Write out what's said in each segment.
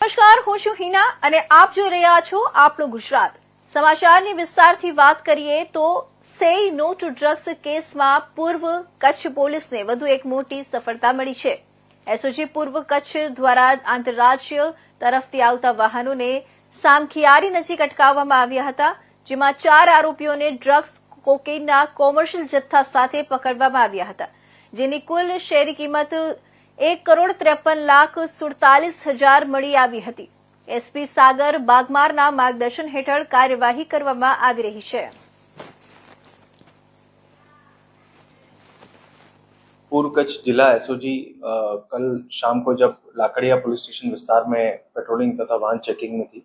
નમસ્કાર, હું છું હિના અને આપ જોઈ રહ્યા છો આપણું ગુજરાત. સમાચારની વિસ્તારથી વાત કરીએ તો સેય નો ટુ ડ્રગ્સ કેસમાં પૂર્વ કચ્છ પોલીસને વધુ એક મોટી સફળતા મળી છે. એસઓજી પૂર્વ કચ્છ દ્વારા આંતરરાજ્ય તરફથી આવતા વાહનોને સામખિયારી નજીક અટકાવવામાં આવ્યા હતા, જેમાં 4 આરોપીઓને ડ્રગ્સ કોકેઇનના કોમર્શિયલ જથ્થા સાથે પકડવામાં આવ્યા હતા, જેની કુલ શેરી કિંમત 1,53,47,000 મળી આવી હતી. એસપી સાગર બાગમારના માર્ગદર્શન હેઠળ કાર્યવાही કરવામાં આવી રહી છે. पूर्व कच्छ जिला एसओजी कल शाम को जब लाकड़िया पुलिस स्टेशन विस्तार में पेट्रोलिंग तथा वाहन चेकिंग में थी,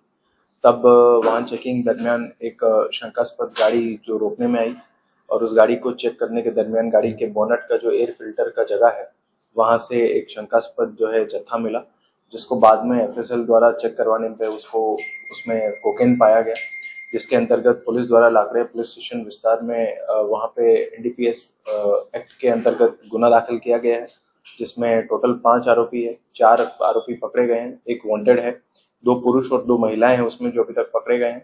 तब वाहन चेकिंग दरमियान एक शंकास्पद गाड़ी जो रोकने में आई और उस गाड़ी को चेक करने के दरमियान गाड़ी के बोनट का जो एयर फिल्टर का जगह है वहां से एक शंकास्पद जो है जत्था मिला, जिसको बाद में एफएसएल द्वारा चेक करवाने पे उसमें कोकेन पाया गया, जिसके अंतर्गत पुलिस द्वारा लाकड़िया पुलिस स्टेशन विस्तार में वहाँ पे एनडीपीएस एक्ट के अंतर्गत गुना दाखिल किया गया है, जिसमें टोटल 5 आरोपी है, 4 आरोपी पकड़े गए हैं, एक वांटेड है, 2 पुरुष और 2 महिलाएं हैं उसमें जो अभी तक पकड़े गए हैं.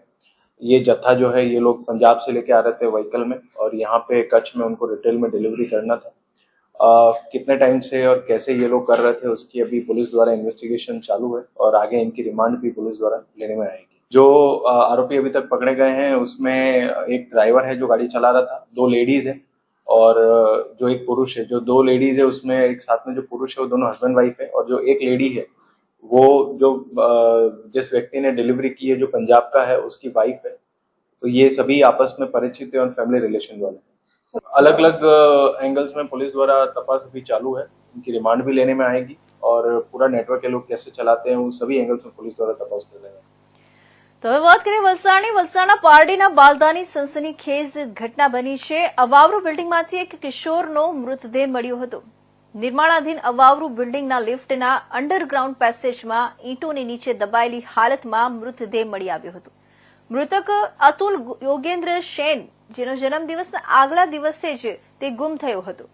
ये जत्था जो है ये लोग पंजाब से लेके आ रहे थे व्हीकल में और यहाँ पे कच्छ में उनको रिटेल में डिलीवरी करना था. कितने टाइम से और कैसे ये लोग कर रहे थे उसकी अभी पुलिस द्वारा इन्वेस्टिगेशन चालू है और आगे इनकी रिमांड भी पुलिस द्वारा लेने में आएगी. जो आरोपी अभी तक पकड़े गए हैं उसमें एक ड्राइवर है जो गाड़ी चला रहा था, 2 लेडीज है और जो एक पुरुष है. जो 2 लेडीज है उसमें एक साथ में जो पुरुष है वो दोनों हस्बैंड वाइफ है और जो एक लेडी है वो जो जिस व्यक्ति ने डिलीवरी की है जो पंजाब का है उसकी वाइफ है. तो ये सभी आपस में परिचित है और फैमिली रिलेशन वाले हैं. अलग अलग एंगल्स में पुलिस द्वारा तपास अभी चालू है, इनकी रिमांड भी लेने में आएगी और पूरा नेटवर्क ये लोग कैसे चलाते हैं उन सभी एंगल्स में पुलिस द्वारा तपास कर रहे हैं. તો હવે વાત કરીએ વલસાડના પારડીના બાલદાની સનસનીખેજ ઘટના બની છે. અવાવરૂ બિલ્ડિંગમાંથી એક કિશોરનો મૃતદેહ મળ્યો હતો. નિર્માણાધીન અવાવરૂ બિલ્ડિંગના લિફ્ટના અંડરગ્રાઉન્ડ પેસેજમાં ઈંટોની નીચે દબાયેલી હાલતમાં મૃતદેહ મળી આવ્યો હતો. મૃતક અતુલ યોગેન્દ્ર શેન, જેનો જન્મદિવસના આગલા દિવસે જ તે ગુમ થયો હતો.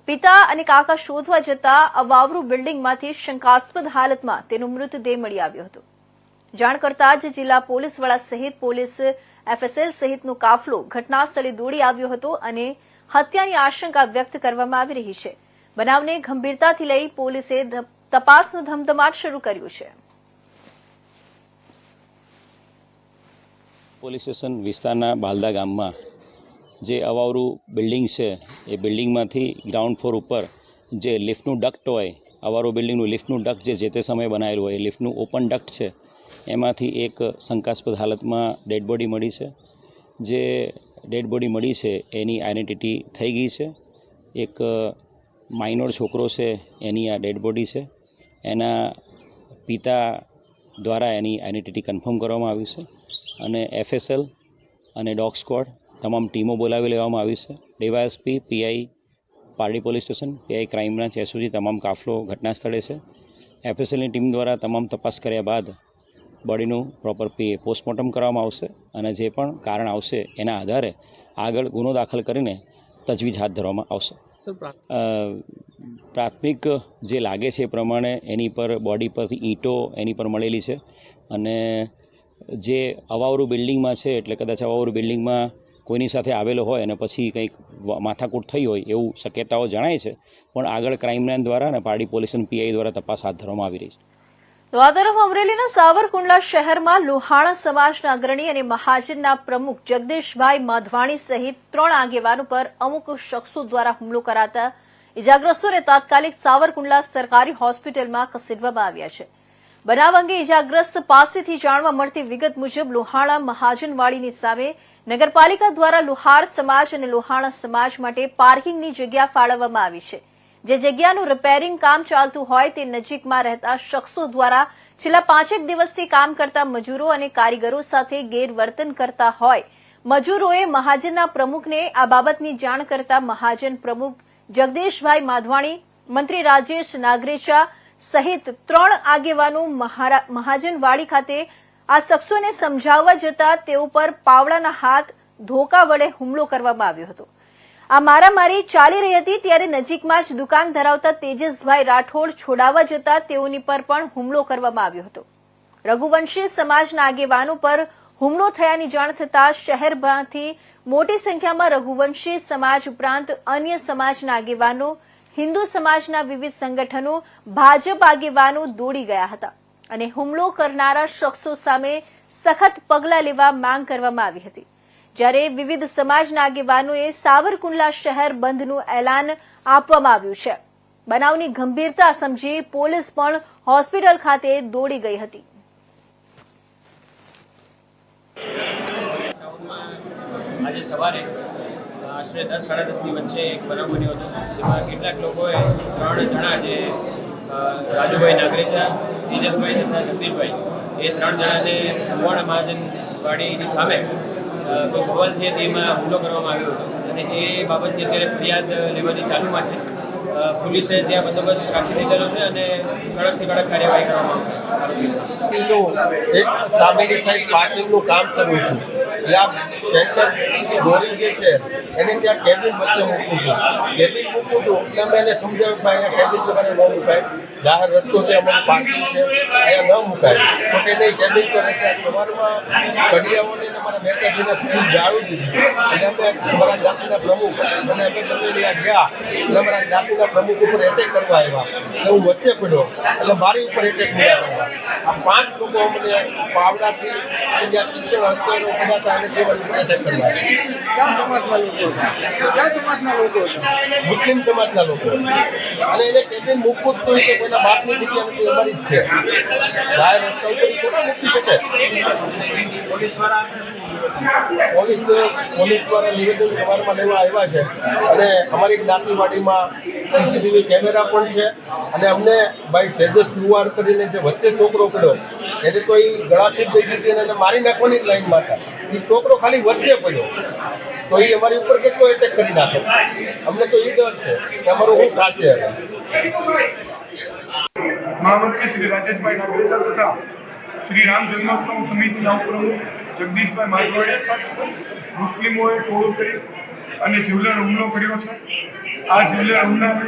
પિતા અને કાકા શોધવા જતા અવાવરૂ બિલ્ડિંગમાંથી શંકાસ્પદ હાલતમાં તેનો મૃતદેહ મળી આવ્યો હતો. જાણ કરતા જ જિલ્લા પોલીસ વડા સહિત પોલીસ એફએસએલ સહિતનો કાફલો ઘટના સ્થળે દોડી આવ્યો હતો અને હત્યાની આશંકા વ્યક્ત કરવામાં આવી રહી છે. બનાવને ગંભીરતાથી લઈ પોલીસે તપાસનો ધમધમાટ શરૂ કર્યો છે. પોલીસ સ્ટેશન વિસ્તારના બાલદા ગામમાં જે અવાવરૂ બિલ્ડિંગ છે એ બિલ્ડિંગમાંથી ગ્રાઉન્ડ ફ્લોર ઉપર જે લિફ્ટનું ડક્ટ હોય, અવાવરૂ બિલ્ડિંગનું લિફ્ટનું ડક્ટ જે તે સમયે બનાવેલું હોય, લિફ્ટનું ઓપન ડક્ટ છે, એમાંથી એક શંકાસ્પદ હાલતમાં ડેડ બોડી મળી છે. જે ડેડ બોડી મળી છે એની આઈડેન્ટિટી થઈ ગઈ છે. એક માઇનોર છોકરો છે એની આ ડેડ બોડી છે. એના પિતા દ્વારા એની આઈડેન્ટિટી કન્ફર્મ કરવામાં આવી છે અને એફએસએલ અને ડોગ સ્ક્વોડ તમામ ટીમો બોલાવી લેવામાં આવી છે. DYSP, PI Pardi police station, PI crime branch, SOG તમામ કાફલો ઘટના સ્થળે છે. એફએસએલની ટીમ દ્વારા તમામ તપાસ કર્યા બાદ બોડીનું પ્રોપર પોસ્ટમોર્ટમ કરવામાં આવશે અને જે પણ કારણ આવશે એના આધારે આગળ ગુનો દાખલ કરીને તજવીજ હાથ ધરવામાં આવશે. પ્રાથમિક જે લાગે છે એ પ્રમાણે એની પર બોડી પરથી ઈંટો એની પર મળેલી છે અને જે અવાવરૂ બિલ્ડિંગમાં છે એટલે કદાચ અવાવરૂ બિલ્ડિંગમાં કોઈની સાથે આવેલો હોય અને પછી કંઈક માથાકૂટ થઈ હોય એવું શક્યતાઓ જણાય છે, પણ આગળ ક્રાઇમ બ્રાન્ચ દ્વારા અને પારડી પોલીસ અને પીઆઈ દ્વારા તપાસ હાથ ધરવામાં આવી રહી છે. તો આ તરફ અમરેલીના સાવરકુંડલા શહેરમાં લોહાણા સમાજના અગ્રણી અને મહાજનના પ્રમુખ જગદીશભાઈ માધવાણી સહિત 3 આગેવાનો પર અમુક શખ્સો દ્વારા હુમલો કરાતા ઇજાગ્રસ્તોને તાત્કાલિક સાવરકુંડલા સરકારી હોસ્પિટલમાં ખસેડવામાં આવ્યા છે. બનાવ અંગે ઇજાગ્રસ્ત પાસેથી જાણવા મળતી વિગત મુજબ લોહાણા મહાજનવાડીની સામે નગરપાલિકા દ્વારા લોહાર સમાજ અને લોહાણા સમાજ માટે પાર્કિંગની જગ્યા ફાળવવામાં આવી છે. જે જગ્યાનું રિપેરિંગ કામ ચાલતું હોય તે નજીકમાં રહેતા શખ્સો દ્વારા છેલ્લા 5 દિવસથી કામ કરતા મજૂરો અને કારીગરો સાથે ગેરવર્તન કરતા હોય. મજૂરોએ મહાજનના પ્રમુખને આ બાબતની જાણ કરતા મહાજન પ્રમુખ જગદીશભાઈ માધવાણી, મંત્રી રાજેશ નાગરેચા સહિત 3 આગેવાનો મહાજનવાડી ખાતે આ શખ્સોને સમજાવવા જતા તેઓ પર પાવડાના હાથ, ધોકા વડે હુમલો કરવામાં આવ્યો હતો. આ મારામારી ચાલી રહી હતી ત્યારે નજીકમાં જ દુકાન ધરાવતા તેજસભાઈ રાઠોડ છોડાવવા જતા તેઓની પર પણ હુમલો કરવામાં આવ્યો હતો. રઘુવંશી સમાજના આગેવાનો પર હુમલો થયાની જાણ થતાં શહેરમાંથી મોટી સંખ્યામાં રઘુવંશી સમાજ ઉપરાંત અન્ય સમાજના આગેવાનો, હિન્દુ સમાજના વિવિધ સંગઠનો, ભાજપ આગેવાનો દોડી ગયા હતા અને હુમલો કરનારા શખ્સો સામે સખત પગલાં લેવા માંગ કરવામાં આવી હતી. જ્યારે વિવિધ સમાજના આગેવાનોએ સાવરકુંડલા શહેર બંધનું એલાન આપવામાં આવ્યું છે. બનાવની ગંભીરતા સમજી પોલીસ પણ હોસ્પિટલ ખાતે દોડી ગઈ હતી. આજે સવારે આશરે 10-10:30 વચ્ચે એક બનાવ બન્યો હતો, જેમાં કેટલાક લોકોએ 3 જણા જે રાજુભાઈ નાગરેજા, તેજસભાઈ તથા જગદીશભાઈ, એ 3 જણાને કુવાડા મહાજન વાડીની સામે કોઈ ભવન છે તેમાં હુમલો કરવામાં આવ્યો હતો અને એ બાબતની અત્યારે ફરિયાદ લેવાની ચાલુમાં છે. પોલીસે ત્યાં બંદોબસ્ત રાખી દીધેલો છે અને કડકથી કડક કાર્યવાહી કરવામાં આવશે. એક સામેની સાઈડ પાર્કિંગનું કામ શરૂ હતું એટલે આ ટેન્કર દોરી જે છે એને ત્યાં કેબિન વચ્ચે મૂકવું હતું. કેબિન મૂકવું હતું એટલે અમે એને સમજાવ્યું કે અહીંયા કેબિન તમારે ન મુકાય, જાહેર રસ્તો છે, અમારું પાર્કિંગ છે, અહીંયા ન મુકાય. તો કે નહીં, કેબિન તો રહેશે. સવારમાં કડિયાઓને અમારા મહેતાજીને ખૂબ જાળવી દીધી એટલે અમે અમારા જ્ઞાતિના પ્રમુખ અને અમે બંને ત્યાં ગયા એટલે અમારા જ્ઞાતિના પ્રમુખ ઉપર એટેક કરવા આવ્યા એટલે હું વચ્ચે પડ્યો એટલે મારી ઉપર એટેક મળ્યા કરવા. આ 5 લોકો અમને પાવડાથી જ્યાં શિક્ષણ હસ્તેનો બધા હતા અને તે મારી ઉપર એટેક કરવા આવ્યા. કયા સમાજના લોકો હતા? કયા સમાજના લોકો હતા? મુસ્લિમ સમાજના લોકો અને એને કેબિન મૂકવું જ નહીં કે કોઈના બાપની જગ્યા નથી, અમારી જ છે. જાહેર રસ્તા ઉપર કોના મૂકી શકે? પોલીસ દ્વારા નિવેદન સવારમાં લેવા આવ્યા છે અને અમારી જ્ઞાતિવાડીમાં સીસીટીવી કેમેરા પણ છે અને અમને ભાઈ તેજસ લુવાર કરીને જે વચ્ચે છોકરો પડ્યો એને તો એ ગળાસીપ દઈ દીધી અને એને મારી નાખવાની જ લાઈનમાં હતા. એ છોકરો ખાલી વચ્ચે પડ્યો તો એ અમારી ઉપર કેટલો એટેક કરી નાખે. અમને તો એ ડર છે કે અમારું શું થશે. હવે મહામંત્રી શ્રી રાજેશભાઈ નાગરેજા તથા શ્રી રામ જન્મોત્સવ સમિતિના ઉપપ્રમુખ જગદીશભાઈ માધવાડિયા પર મુસ્લિમોએ ટોળું કરી અને જીવલેણ હુમલો કર્યો છે. આ જીવલેણ હુમલાને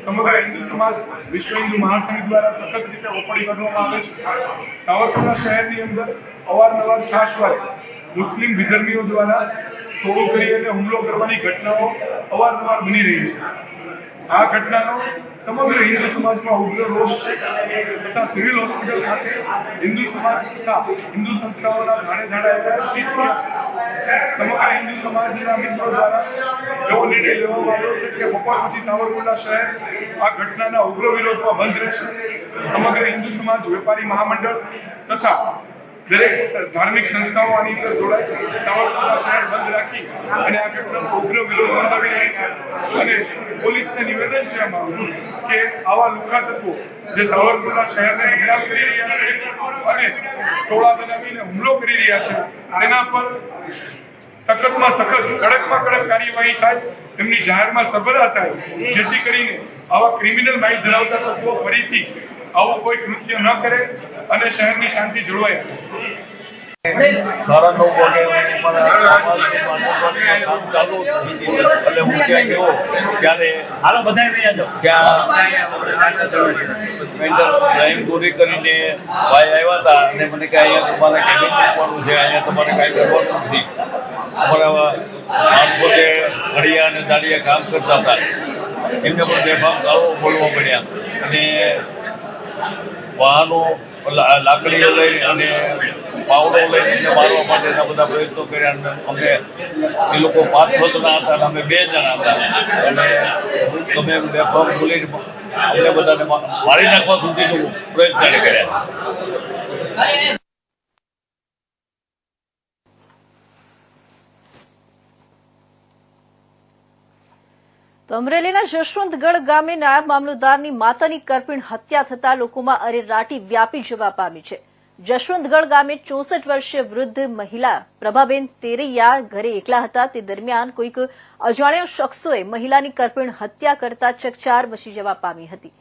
સમગ્ર હિન્દુ સમાજ વિશ્વ હિન્દુ મહાસંઘ દ્વારા સખત રીતે વખોડી કાઢવામાં આવે છે. સાવરકુંડલા શહેરની અંદર અવારનવાર છાશવારે મુસ્લિમ વિધર્મીઓ દ્વારા ટોળું કરી અને હુમલો કરવાની ઘટનાઓ અવારનવાર બની રહી છે. આ ઘટનાનો સમગ્ર હિન્દુ સમાજમાં ઉગ્ર રોષ છે તથા સિવિલ હોસ્પિટલ ખાતે હિન્દુ સમાજ તથા હિન્દુ સંસ્થાઓના ધાડે ઉઠી ચૂક્યા છે. સમગ્ર હિન્દુ સમાજના મિત્રો દ્વારા એવો નિર્ણય લેવામાં આવ્યો છે કે બપોર પછી સાવરકુંડલા શહેર આ ઘટનાના ઉગ્ર વિરોધમાં બંધ રહેશે. સમગ્ર હિન્દુ સમાજ વેપારી મહામંડળ તથા દરેક ધાર્મિક સંસ્થાઓ આની અંદર જોડાય સાવરકુંડલા શહેર બંધ રાખી અને આ ઘટનાનો ઉગ્ર વિરોધ નોંધાવી રહી છે. અને પોલીસને નિવેદન છે આમાં કે આવા લુખ્ખા તત્વો જે સાવરકુંડલા શહેરને બદનામ કરી રહ્યા છે અને ટોળા બનાવીને હુમલો કરી રહ્યા છે તેના પર સખતમાં સખત કડકમાં કડક કાર્યવાહી થાય, તેમની જાહેરમાં સભરા થાય, જેથી કરીને આવા ક્રિમિનલ માઇન્ડ ધરાવતા તત્વો ફરીથી આવું કોઈ કૃત્ય ન કરે અને શહેરની શાંતિ જળવાય. 9:30 વાગે કામ ચાલુ એટલે હું ત્યાં ગયો ત્યારે ચોરી કરીને ભાઈ આવ્યા હતા અને મને કે અહીંયા તમારે કેબિન મૂકવાનું છે, અહીંયા તમારે કાંઈ કરવાનું નથી. અમારા માણસો જે ઘડિયા અને દાડિયા કામ કરતા હતા એમને પણ બેફામ ગાળો બોલવા પડ્યા અને વાહનો લાકડીઓ લઈ અને પાવડો લઈને મારવા માટેના બધા પ્રયત્નો કર્યા અને અમને એ લોકો 5-6 જણા હતા અને અમે 2 જણા હતા અને તમે બેફામ બોલીને અમને બધાને મારી નાખવા સુધીનો પ્રયત્ન કર્યા. તો અમરેલીના જશવંતગઢ ગામે નાયબ મામલતદારની માતાની કરપીણ હત્યા થતા લોકોમાં અરેરાટી વ્યાપી જવા પામી છે. જશવંતગઢ ગામે 64 વર્ષીય વૃદ્ધ મહિલા પ્રભાબેન તેરૈયા ઘરે એકલા હતા તે દરમિયાન કોઈક અજાણ્યા શખ્સોએ મહિલાની કરપીણ હત્યા કરતા ચકચાર મચી જવા પામી હતી.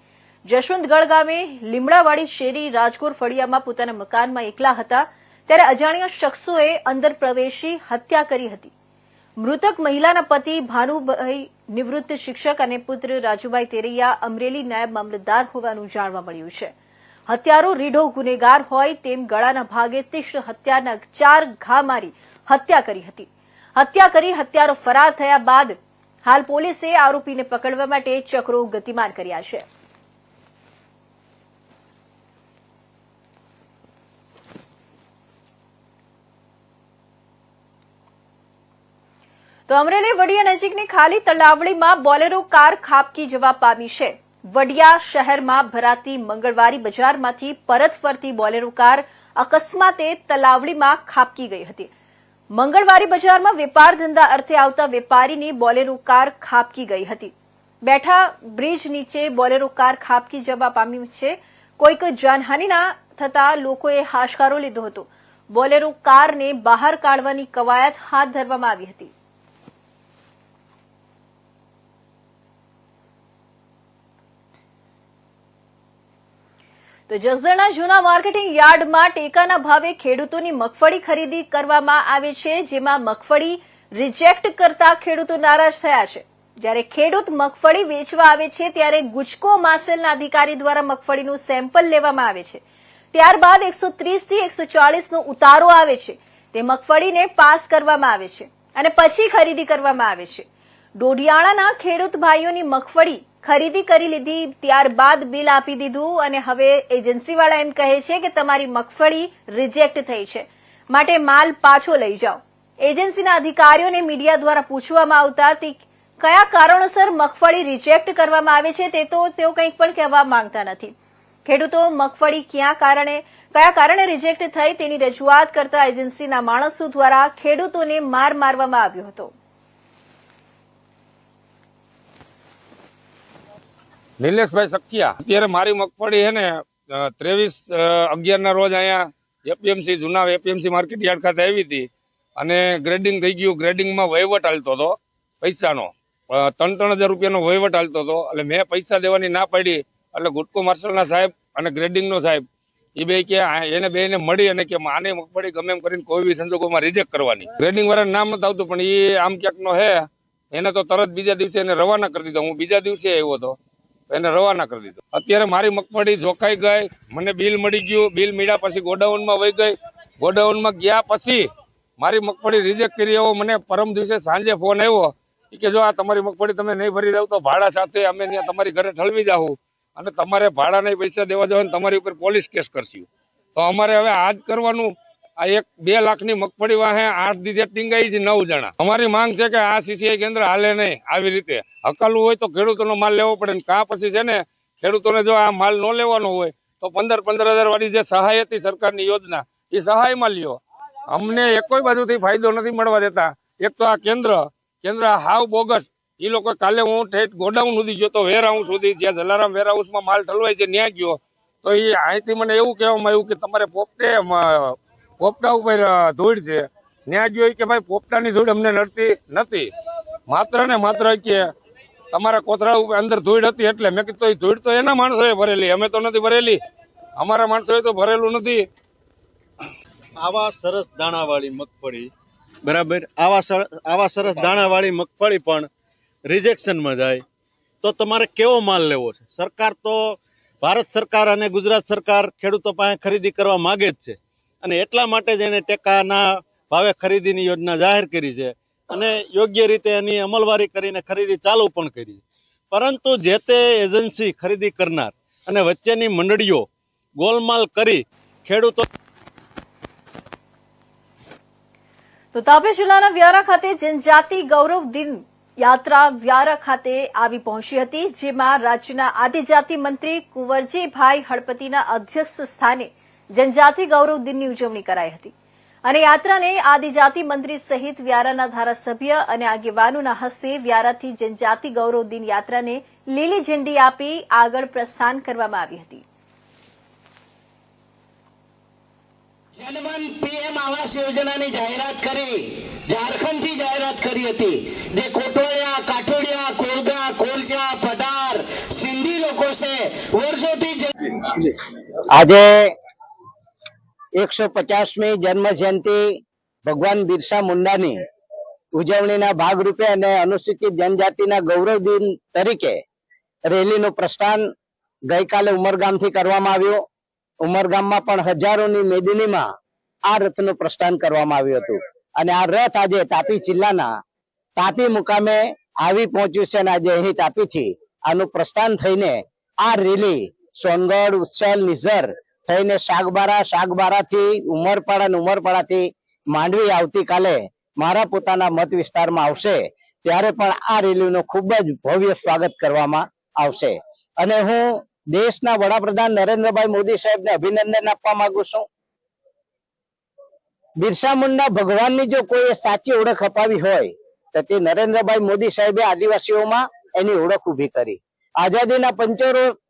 જશવંતગઢ ગામે લીમડાવાડી શેરી રાજકોર ફળિયામાં પોતાના મકાનમાં એકલા હતા ત્યારે અજાણ્યા શખ્સોએ અંદર પ્રવેશી હત્યા કરી હતી. મૃતક મહિલાના પતિ ભાનુભાઈ નિવૃત્ત શિક્ષક અને પુત્ર રાજુભાઈ તેરૈયા અમરેલી નાયબ મામલતદાર હોવાનું જાણવા મળ્યું છે. હત્યારો રીઢો ગુનેગાર હોય તેમ ગળાના ભાગે તીક્ષ્ણ હત્યાના 4 ઘા મારી હત્યા કરી હતી. હત્યા કરી હત્યારો ફરાર થયા બાદ હાલ પોલીસે આરોપીને પકડવા માટે ચક્રો ગતિમાન કર્યા છે. તો અમરેલી વડિયા નજીકની ખાલી તલાવડીમાં બોલેરો કાર ખાબકી જવા પામી છે. વડિયા શહેરમાં ભરાતી મંગળવારી બજારમાંથી પરત ફરતી બોલેરો કાર અકસ્માતે તલાવડીમાં ખાબકી ગઈ હતી. મંગળવારી બજારમાં વેપાર ધંધા અર્થે આવતા વેપારીની બોલેરો કાર ખાબકી ગઈ હતી. બેઠા બ્રિજ નીચે બોલેરો કાર ખાબકી જવા પામી છે. કોઈક જાનહાનિ ના થતા લોકોએ હાશકારો લીધો હતો. બોલેરો કારને બહાર કાઢવાની કવાયત હાથ ધરવામાં આવી હતી. તો જસદણના જૂના માર્કેટિંગ યાર્ડમાં ટેકાના ભાવે ખેડૂતોની મગફળી ખરીદી કરવામાં આવે છે, જેમાં મગફળી રિજેક્ટ કરતા ખેડૂતો નારાજ થયા છે. જ્યારે ખેડૂત મગફળી વેચવા આવે છે ત્યારે ગુજકો માસેલના અધિકારી દ્વારા મગફળીનું સેમ્પલ લેવામાં આવે છે. ત્યારબાદ 130 થી 140 નો ઉતારો આવે છે. તે મગફળીને પાસ કરવામાં આવે છે અને પછી ખરીદી કરવામાં આવે છે. ડોડિયાણાના ખેડૂત ભાઈઓની મગફળી ખરીદી કરી લીધી, ત્યારબાદ બિલ આપી દીધું અને હવે એજન્સીવાળા એમ કહે છે કે તમારી મગફળી રિજેક્ટ થઈ છે, માટે માલ પાછો લઈ જાઓ. એજન્સીના અધિકારીઓને મીડિયા દ્વારા પૂછવામાં આવતા કયા કારણોસર મગફળી રિજેક્ટ કરવામાં આવે છે તે તો તેઓ કંઈક પણ કહેવા માંગતા નથી. ખેડૂતો મગફળી કયા કારણે રિજેક્ટ થઈ તેની રજૂઆત કરતા એજન્સીના માણસો દ્વારા ખેડૂતોને માર મારવામાં આવ્યો હતો. નિલેશભાઈ સખિયા, અત્યારે મારી મગફળી છે ને 23/11 ના રોજ અહીંયા એપીએમસી જૂના એપીએમસી માર્કેટ યાર્ડ ખાતે આવી હતી અને ગ્રેડિંગ થઈ ગયું. ગ્રેડિંગમાં વહીવટ હાલતો હતો પૈસાનો, 3,000 રૂપિયાનો વહીવટ હાલતો હતો. એટલે મેં પૈસા દેવાની ના પાડી. એટલે ગુટકો માર્શલના સાહેબ અને ગ્રેડિંગનો સાહેબ એ બે કે એને બેને મળી અને કે આને મગફળી ગમે એમ કરીને કોઈ બી સંજોગોમાં રિજેક્ટ કરવાની. ગ્રેડિંગ વાળા નામ નથી આવતું પણ એ આમ ક્યાંકનો હે, એને તો તરત બીજા દિવસે એને રવાના કરી દીધો. હું બીજા દિવસે આવ્યો હતો, એને રવાના કરી દીધો. અત્યારે મારી મગફળી જોખાઈ ગઈ, મને બિલ મળી ગયું. બિલ મળ્યા પછી ગોડાઉનમાં વહી ગઈ. ગોડાઉનમાં ગયા પછી મારી મગફળી રિજેક્ટ કરી. એવો મને પરમ દિવસે સાંજે ફોન આવ્યો કે જો આ તમારી મગફળી તમે નહીં ભરી દઉં તો ભાડા સાથે અમે ત્યાં તમારી ઘરે ઠલવી જાઉં અને તમારે ભાડાના પૈસા દેવા જાવ તમારી ઉપર પોલીસ કેસ કરશું. તો અમારે હવે આજ કરવાનું. આ 1-2 લાખની મગફળી વાહે 8 દીધે ટીંગાઈ છે 9 જણા. અમારી માંગ છે કે આ સીસીઆઈ કેન્દ્ર હાલે નહીં. આવી રીતે હકાલવું હોય તો ખેડૂતોનો માલ લેવો પડે. કાં પછી છે ને ખેડૂતોને જો આ માલ ન લેવાનો હોય તો 15,000 વાળી જે સહાય હતી સરકારની યોજના, એ સહાયમાં લ્યો. અમને એકોઈ બાજુથી ફાયદો નથી મળવા દેતા. એક તો આ કેન્દ્ર હાવ બોગસ. એ લોકો કાલે હું ઠેઠ ગોડાઉન સુધી ગયો તો વેરહાઉસ સુધી, જ્યાં જલારામ વેરહાઉસમાં માલ ઠલવાય છે ત્યાં ગયો તો એ અહીંથી મને એવું કહેવામાં આવ્યું કે તમારે પોપટા ઉપર ધૂળ છે. ત્યાં ગયો કે ભાઈ પોપટાની ધૂળ અમને નડતી નથી, માત્ર ને માત્ર કે તમારા કોથળા ઉપર અંદર ધૂળ હતી એટલે. મેં કીધું એ ધૂળ તો એના માણસોએ ભરેલી, અમે તો નથી ભરેલી. અમારા માણસોએ તો ભરેલું નથી. આવા સરસ દાણાવાળી મગફળી, બરાબર, આવા સરસ દાણાવાળી મગફળી પણ રિજેક્શનમાં જાય તો તમારે કેવો માલ લેવો છે? સરકાર તો ભારત સરકાર અને ગુજરાત સરકાર ખેડૂતો પાસે ખરીદી કરવા માંગે જ છે અને એટલા માટે જ એને ટેકાના ભાવે ખરીદીની યોજના જાહેર કરી છે અને યોગ્ય રીતે એની અમલવારી કરીને ખરીદી ચાલુ પણ કરી. પરંતુ જે તે એજન્સી ખરીદી કરનાર અને વચ્ચેની મંડળીઓ ગોલમાલ કરી ખેડૂતો. તો તાપી જિલ્લાના વ્યારા ખાતે જનજાતિ ગૌરવ દિન યાત્રા વ્યારા ખાતે આવી પહોંચી હતી, જેમાં રાજ્યના આદિજાતિ મંત્રી કુંવરજીભાઈ હળપતિના અધ્યક્ષ સ્થાને જનજાતિ ગૌરવ દિનની ઉજવણી કરાઈ હતી અને યાત્રાને આદિજાતિ મંત્રી સહિત વ્યારાના ધારાસભ્ય અને આગેવાનોના હસ્તે વ્યારાથી જનજાતિ ગૌરવ દિન યાત્રાને લીલી ઝંડી આપી આગળ પ્રસ્થાન કરવામાં આવી હતી. જનમન પીએમ આવાસ યોજનાની જાહેરાત કરી, ઝારખંડથી જાહેરાત કરી હતી. જે કોટોળિયા, કાઠોડિયા, કોલગા, કોલચા, પધાર સિંધી લોકો છે વર્ષોથી. આજે 150મી જન્મ જયંતિ ભગવાન બિરસા મુંડાની ઉજવણીના ભાગરૂપે અને અનુસૂચિત જનજાતિના ગૌરવ દિન તરીકે રેલીનું પ્રસ્થાન ગઈકાલે ઉમરગામથી કરવામાં આવ્યું ઉમરગામમાં પણ હજારોની મેદનીમાં આ રથનું પ્રસ્થાન કરવામાં આવ્યું હતું અને આ રથ આજે તાપી જિલ્લાના તાપી મુકામે આવી પહોંચ્યું છે અને આજે અહીં તાપીથી આનું પ્રસ્થાન થઈને આ રેલી સોનગઢ, ઉચ્છલ, નિઝર થઈને શાકબારાથી ઉમરપાડા અને ઉમરપાડાથી માંડવી આવતીકાલે મારા પોતાના મત વિસ્તારમાં આવશે ત્યારે પણ આ રેલીનું ખૂબ જ ભવ્ય સ્વાગત કરવામાં આવશે અને હું દેશના વડાપ્રધાન નરેન્દ્રભાઈ મોદી સાહેબને અભિનંદન આપવા માંગુ છું. બિરસા મુંડા ભગવાનની જો કોઈ સાચી ઓળખ અપાવી હોય તો તે નરેન્દ્રભાઈ મોદી સાહેબે આદિવાસીઓમાં એની ઓળખ ઊભી કરી. આઝાદીના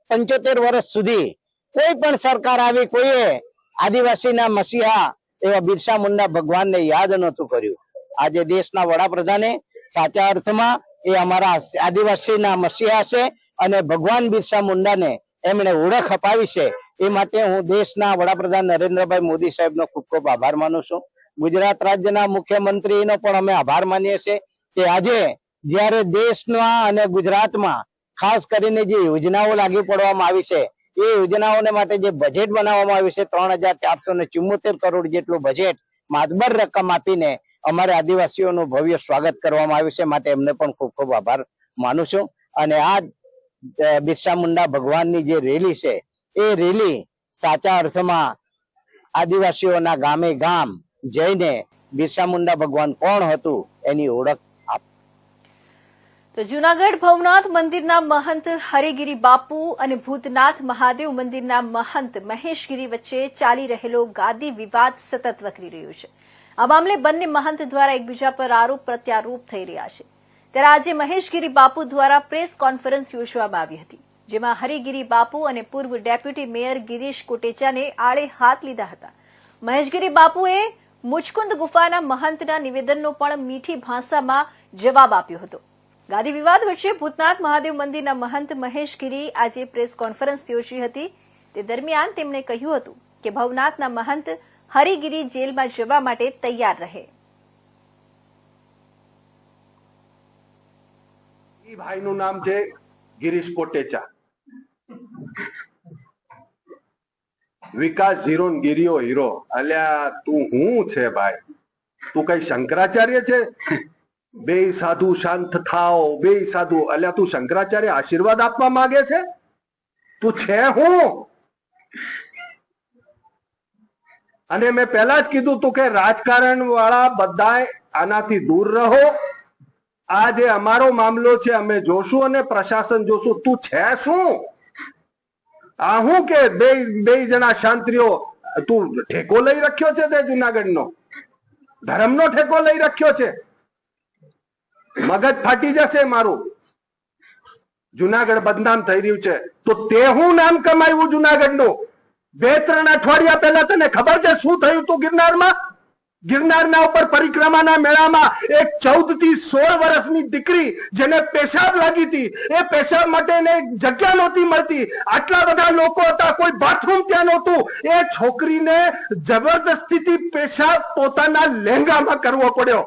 75 વર્ષ સુધી કોઈ પણ સરકાર આવી કોઈએ આદિવાસીના મસીહા એવા બિરસા મુંડા ભગવાનને યાદ નહોતું કર્યું. આજે દેશના વડાપ્રધાને સાચા અર્થમાં એ અમારા આદિવાસીના મસીહા છે અને ભગવાન બિરસા મુંડાને એમણે ઓળખ અપાવી છે. એ માટે હું દેશના વડાપ્રધાન નરેન્દ્રભાઈ મોદી સાહેબનો ખૂબ ખૂબ આભાર માનું છું. ગુજરાત રાજ્યના મુખ્યમંત્રીનો પણ અમે આભાર માનીએ છીએ કે આજે જ્યારે દેશમાં અને ગુજરાતમાં ખાસ કરીને જે યોજનાઓ લાગુ પડવામાં આવી છે એ યોજનાઓને માટે જે બજેટ બનાવવામાં આવ્યું છે 3474 કરોડ જેટલું બજેટ માતબર રકમ આપીને અમારે આદિવાસીઓનું ભવ્ય સ્વાગત કરવામાં આવ્યું છે. માટે એમને પણ ખૂબ ખૂબ આભાર માનું છું અને આ બિરસા મુંડા ભગવાનની જે રેલી છે એ રેલી સાચા અર્થમાં આદિવાસીઓના ગામે ગામ જઈને બિરસા મુંડા ભગવાન કોણ હતું એની ઓળખ તો જૂનાગઢ ભવનાથ મંદિરના મહંત હરિગીરી બાપુ અને ભૂતનાથ મહાદેવ મંદિરના મહંત મહેશગીરી વચ્ચે ચાલી રહેલો ગાદી વિવાદ સતત વકરી રહ્યો છે. આ મામલે બંને મહંત દ્વારા એકબીજા પર આરોપ પ્રત્યારોપ થઈ રહ્યા છે. ત્યારે આજે મહેશગીરી બાપુ દ્વારા પ્રેસ કોન્ફરન્સ યોજવામાં આવી હતી, જેમાં હરિગીરી બાપુ અને પૂર્વ ડેપ્યુટી મેયર ગિરીશ કોટેચાને આડે હાથ લીધા હતા. મહેશગીરી બાપુએ મુચકુંદ ગુફાના મહંતના નિવેદનનો પણ મીઠી ભાષામાં જવાબ આપ્યો હતો. ગાદી વિવાદ વચ્ચે ભૂતનાથ મહાદેવ મંદિરના મહંત મહેશગીરી આજે પ્રેસ કોન્ફરન્સ યોજી હતી. તે દરમિયાન તેમણે કહ્યું હતું કે ભવનાથના મહંત હરિગીરી જેલમાં જવા માટે તૈયાર રહે. ભાઈનું નામ છે ગિરીશ કોટેચા. વિકાસ ઝીરો ગિરિયો હીરો. અલ્યા તું હું છે ભાઈ? તું કઈ શંકરાચાર્ય છે? બે સાધુ શાંત થાઓ, બે સાધુ. અલ્યા તું શંકરાચાર્ય આશીર્વાદ આપવા માંગે છે? તું છે હું? અને મેં પહેલા જ કીધું તું કે રાજકારણ વાળા બધાય આનાથી દૂર રહો. આ જે અમારો મામલો છે અમે જોશું અને પ્રશાસન જોશું. તું છે શું? આ હું કે બે જણા શાંતિઓ તું ઠેકો લઈ રાખ્યો છે? તે જુનાગઢનો ધર્મનો ઠેકો લઈ રાખ્યો છે? મગજ ફાટી જશે મારું. જુનાગઢ બદનામ થઈ રહ્યું છે તો તે હું નામ કમાયું જુનાગઢનું? 2-3 અઠવાડિયા પહેલા તને ખબર છે શું થયું હતું ગિરનારમાં? ગિરનારના ઉપર પરિક્રમાના મેળામાં એક 14 થી 16 વર્ષની દીકરી જેને પેશાબ લાગી હતી, એ પેશાબ માટે જગ્યા નહોતી મળતી, આટલા બધા લોકો હતા, કોઈ બાથરૂમ ત્યાં નહોતું. એ છોકરીને જબરદસ્તીથી પેશાબ પોતાના લહેંગામાં કરવો પડ્યો.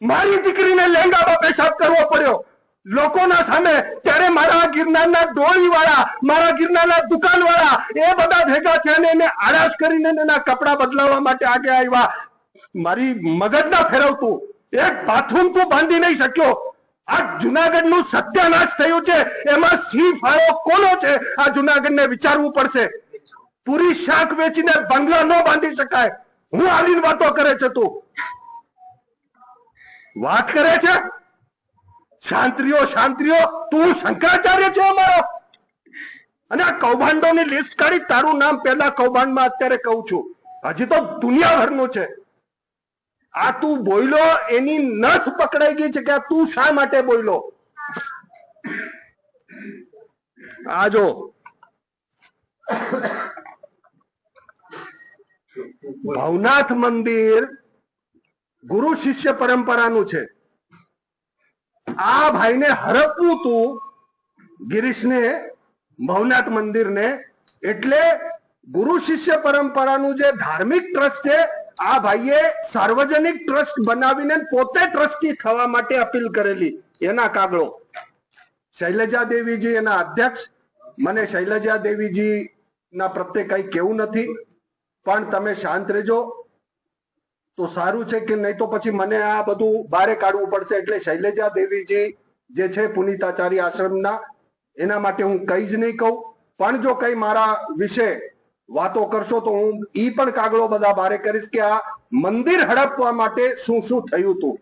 મારી દીકરીને લહેંગામાં પેશાબ કરવો પડ્યો લોકોના સામે. ત્યારે મારા ગિરનારના ડોળી વાળા, મારા ગિરનારના દુકાન વાળા એ બધા ભેગા થયા ને એને આળાશ કરીને એના કપડા બદલાવવા માટે આગે આવ્યા. મારી મગજ ના ફેરવતું. એક બાથરૂમ તું બાંધી નહીં શક્યો. આ જુનાગઢનું સત્યાનાશ થયું છે. એમાં સિંહ ફાળો કોનો છે? આ જુનાગઢને વિચારવું પડશે. પૂરી શાક વેચીને બંગલા ન બાંધી શકાય. હું આવીને વાતો કરે છે? તું વાત કરે છે શાંતિઓ? તું શંકરાચાર્ય છે અમારો? અને આ કૌભાંડોની લિસ્ટ કાઢી તારું નામ પહેલા કૌભાંડમાં અત્યારે કહું છું. હજી તો દુનિયાભરનું છે. આ તું બોયલો એની નસ પકડાઈ ગઈ છે કે તું શા માટે બોયલો? આ જો ભવનાથ મંદિર ગુરુ શિષ્ય પરંપરાનું છે. આ ભાઈને હરપવું તું, ગિરીશને, ભવનાથ મંદિરને. એટલે ગુરુ શિષ્ય પરંપરાનું જે ધાર્મિક ટ્રસ્ટ છે, આ ભાઈએ સાર્વજનિક ટ્રસ્ટ બનાવીને પોતે ટ્રસ્ટી થવા માટે અપીલ કરેલી. એના કાગળો શૈલજા દેવીજી એના અધ્યક્ષ. મને શૈલજા દેવીજી ના પ્રત્યે કઈ કેવું નથી, પણ તમે શાંત રહેજો તો સારું છે, કે નહીં તો પછી મને આ બધું બારે કાઢવું પડશે. એટલે શૈલેજા દેવીજી જે છે પુનિતાચાર્ય આશ્રમના, એના માટે હું કઈ જ નહીં કહું, પણ જો કઈ મારા વિશે વાતો કરશો તો હું ઈ પણ કાગળો બધા બારે કરીશ કે આ મંદિર હડપવા માટે શું શું થયું હતું.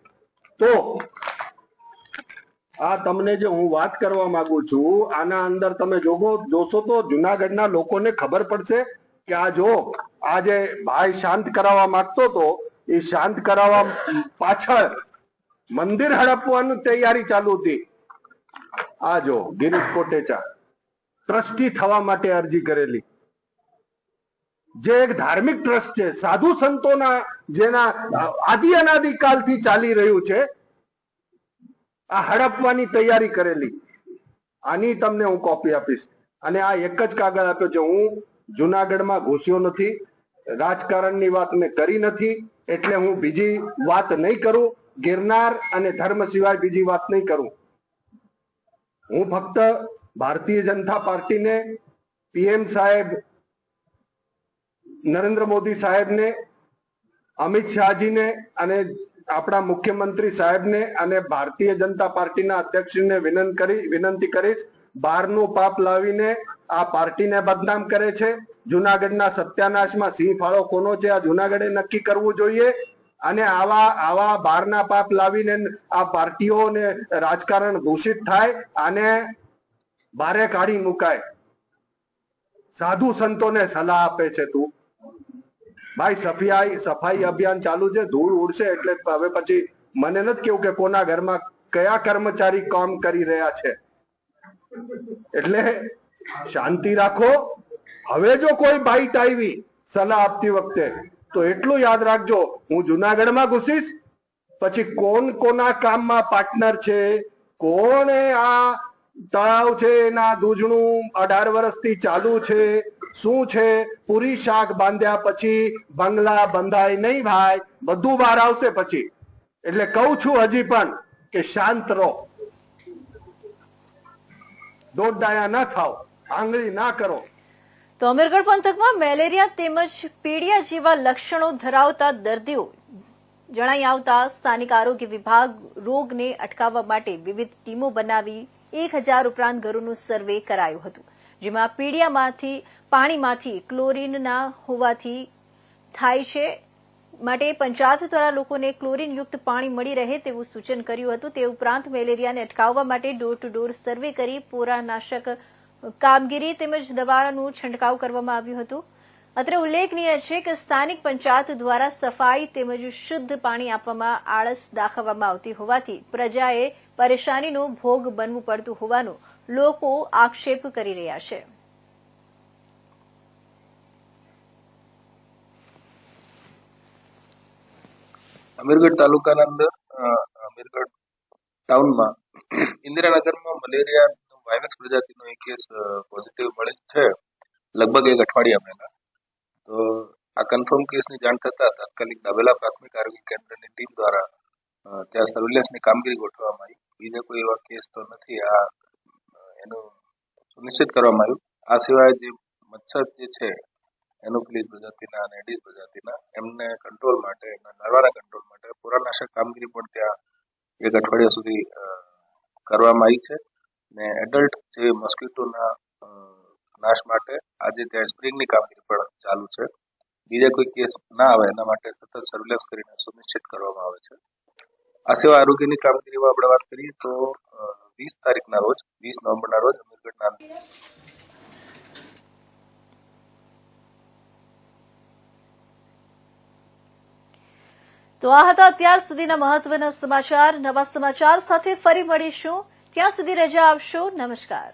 તો આ તમને જે હું વાત કરવા માંગુ છું, આના અંદર તમે જોશો તો જુનાગઢના લોકોને ખબર પડશે કે આ જો આ જે ભાઈ શાંત કરાવવા માંગતો હતો, એ શાંત કરાવવા પાછળ મંદિર હડપવાની તૈયારી ચાલુ હતી. આ જો ગિરીશ કોટેચા ટ્રસ્ટી થવા માટે અરજી કરેલી, જે એક ધાર્મિક ટ્રસ્ટ છે, સાધુ સંતોના જેના આદિ અનાદિકાલથી ચાલી રહ્યું છે, આ હડપવાની તૈયારી કરેલી. આની તમને હું કોપી આપીશ. અને આ એક જ કાગળ આપ્યો છે. હું જુનાગઢમાં ઘૂસ્યો નથી, રાજકારણની વાત મેં કરી નથી, એટલે હું બીજી વાત નહીં કરું. ગિરનાર અને ધર્મ સિવાય બીજી વાત નહીં કરું. હું ફક્ત ભારતીય જનતા પાર્ટીને, પીએમ સાહેબ નરેન્દ્ર મોદી સાહેબને, અમિત શાહજીને અને આપણા મુખ્યમંત્રી સાહેબને અને ભારતીય જનતા પાર્ટીના અધ્યક્ષને વિનંતી કરીશ, બહારનું પાપ લાવીને આ પાર્ટીને બદનામ કરે છે. જુનાગઢના સત્યાનાશમાં સિંહ ફાળો કોનો છે આ જુનાગઢે નક્કી કરવું જોઈએ. અને આવા બહારના પાપ લાવીને આ પાર્ટીઓને રાજકારણ દૂષિત થાય, આને બારે કાઢી મુકાય. સાધુ સંતોને સલાહ આપે છે તું. ભાઈ સફાઈ અભિયાન ચાલુ છે, ધૂળ ઉડશે એટલે હવે પછી મને નથી કેવું કે કોના ઘરમાં કયા કર્મચારી કામ કરી રહ્યા છે. એટલે શાંતિ રાખો. હવે જો કોઈ બાઈટ આવી સલાહ આપતી વખતે તો એટલું યાદ રાખજો, હું જુનાગઢમાં ઘૂસીશ પછી કોણ કોના કામમાં પાર્ટનર છે, કોણે આ તળાવ છે એના દૂધણું 18 વર્ષથી ચાલુ છે, શું છે, પૂરી શાક બાંધ્યા પછી બંગલા બંધાય નહીં ભાઈ, બધું બહાર આવશે પછી. એટલે કહું છું હજી પણ કે શાંત રહો, દોડડાયા ના થાવ, આંગળી ના કરો. તો અમીરગઢ પંથકમાં મેલેરિયા તેમજ પીડિયા જેવા લક્ષણો ધરાવતા દર્દીઓ જણાઈ આવતા સ્થાનિક આરોગ્ય વિભાગ રોગને અટકાવવા માટે વિવિધ ટીમો બનાવી 1000 ઉપરાંત ઘરોનું સર્વે કરાયું હતું, જેમાં પીડિયામાંથી પાણીમાંથી ક્લોરીનના હોવાથી થાય છે, માટે પંચાયત દ્વારા લોકોને ક્લોરીનયુક્ત પાણી મળી રહે તેવું સૂચન કર્યું હતું. તે ઉપરાંત મેલેરિયાને અટકાવવા માટે ડોર ટુ ડોર સર્વે કરી પોરાનાશક કામગીરી તેમજ દવાનું છંટકાવ કરવામાં આવ્યું હતું. અત્રે ઉલ્લેખનીય છે કે સ્થાનિક પંચાયત દ્વારા સફાઈ તેમજ શુદ્ધ પાણી આપવામાં આળસ દાખવવામાં આવતી હોવાથી પ્રજાએ પરેશાનીનો ભોગ બનવું પડતું હોવાનો લોકો આક્ષેપ કરી રહ્યા છે. અમીરગઢ તાલુકાના અંદર અમીરગઢ ટાઉનમાં ઇન્દિરાનગરમાં મલેરિયા વાયરસ પ્રજાતિનો એક કેસ પોઝિટિવ મળેલ છે, લગભગ એક અઠવાડિયા પહેલા. તો આ કન્ફર્મ કેસની જાણ થતાં તાત્કાલિક દાબેલા પ્રાથમિક આરોગ્ય કેન્દ્રની ટીમ દ્વારા ત્યાં સર્વેલન્સની કામગીરી ગોઠવવામાં આવી. બીજા કોઈ એવા કેસ તો નથી, આ એનું સુનિશ્ચિત કરવામાં આવ્યું. આ સિવાય જે મચ્છર જે છે એનોફિલિસ પ્રજાતિના અને એડિસ પ્રજાતિના, એમને કંટ્રોલ માટે, એમના લાર્વાના કંટ્રોલ માટે પોરાનાશક કામગીરી પણ ત્યાં એક અઠવાડિયા સુધી કરવામાં આવી છે. ને એડલ્ટ જે મોસ્કિટોના નાશ માટે આજે ત્યાં સ્પ્રિંગની કામગીરી પણ ચાલુ છે. બીજા કોઈ કેસ ના આવે એના માટે સતત સર્વેલન્સ કરીને સુનિશ્ચિત કરવામાં આવે છે. આ સિવાય આરોગ્યની કામગીરીમાં આપણે વાત કરીએ તો 20 તારીખના રોજ 20 નવેમ્બરના રોજ અમીરગઢના તો આ હતા અત્યાર સુધીના મહત્વના સમાચાર. નવા સમાચાર સાથે ફરી મળીશું. ત્યાં સુધી રજા આપશો. નમસ્કાર.